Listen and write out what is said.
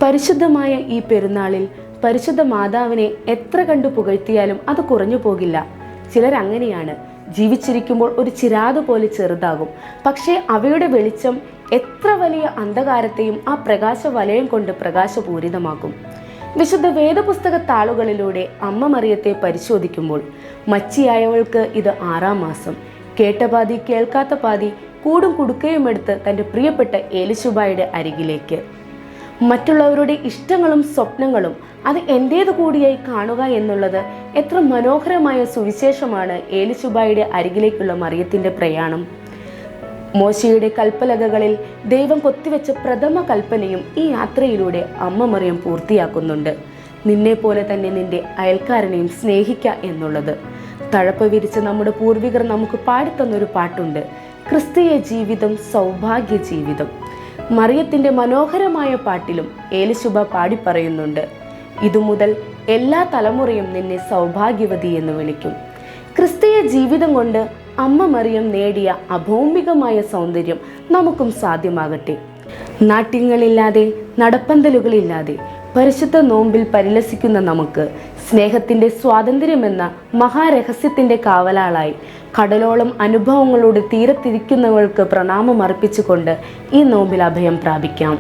പരിശുദ്ധമായ ഈ പെരുന്നാളിൽ പരിശുദ്ധ മാതാവിനെ എത്ര കണ്ടു പുകഴ്ത്തിയാലും അത് കുറഞ്ഞു പോകില്ല. ചിലരങ്ങനെയാണ്. ജീവിച്ചിരിക്കുമ്പോൾ ഒരു ചിരാത് പോലെ ചെറുതാകും, പക്ഷേ അവയുടെ വെളിച്ചം എത്ര വലിയ അന്ധകാരത്തെയും ആ പ്രകാശ വലയം കൊണ്ട് പ്രകാശപൂരിതമാക്കും. വിശുദ്ധ വേദപുസ്തക താളുകളിലൂടെ അമ്മ മറിയത്തെ പരിശോധിക്കുമ്പോൾ മച്ചിയായവൾക്ക് ഇത് 6-ാം മാസം. കേട്ട പാതി കേൾക്കാത്ത പാതി കൂടും കുടുക്കയുമെടുത്ത് തൻ്റെ പ്രിയപ്പെട്ട ഏലിശുബായുടെ അരികിലേക്ക്. മറ്റുള്ളവരുടെ ഇഷ്ടങ്ങളും സ്വപ്നങ്ങളും അത് എൻ്റേതു കൂടിയായി കാണുക എന്നുള്ളത് എത്ര മനോഹരമായ സുവിശേഷമാണ് ഏലിശുബായുടെ അരികിലേക്കുള്ള മറിയത്തിൻ്റെ പ്രയാണം. മോശയുടെ കൽപ്പലകകളിൽ ദൈവം കൊത്തിവെച്ച പ്രഥമ കൽപ്പനയും ഈ യാത്രയിലൂടെ അമ്മ മറിയം പൂർത്തിയാക്കുന്നുണ്ട്. നിന്നെ പോലെ തന്നെ നിന്റെ അയൽക്കാരനെയും സ്നേഹിക്കുക എന്നുള്ളത്. തഴപ്പ് വിരിച്ച് നമ്മുടെ പൂർവികർ നമുക്ക് പാടിത്തന്നൊരു പാട്ടുണ്ട്, ക്രിസ്തീയ ജീവിതം സൗഭാഗ്യ ജീവിതം. മറിയത്തിൻ്റെ മനോഹരമായ പാട്ടിലും ഏലിശുബ പാടിപ്പറയുന്നുണ്ട്, ഇതുമുതൽ എല്ലാ തലമുറയും നിന്നെ സൗഭാഗ്യവതി എന്ന് വിളിക്കും. ക്രിസ്തീയ ജീവിതം കൊണ്ട് അമ്മ മറിയം നേടിയ അഭൗമികമായ സൗന്ദര്യം നമുക്കും സാധ്യമാകട്ടെ. നാട്യങ്ങളില്ലാതെ നടപ്പന്തലുകളില്ലാതെ പരിശുദ്ധ നോമ്പിൽ പരിലസിക്കുന്ന നമുക്ക് സ്നേഹത്തിൻ്റെ സ്വാതന്ത്ര്യമെന്ന മഹാരഹസ്യത്തിൻ്റെ കാവലാളായി കടലോളം അനുഭവങ്ങളുടെ തീരത്തിരിക്കുന്നവർക്ക് പ്രണാമം അർപ്പിച്ചുകൊണ്ട് ഈ നോമ്പിൽ അഭയം പ്രാപിക്കാം.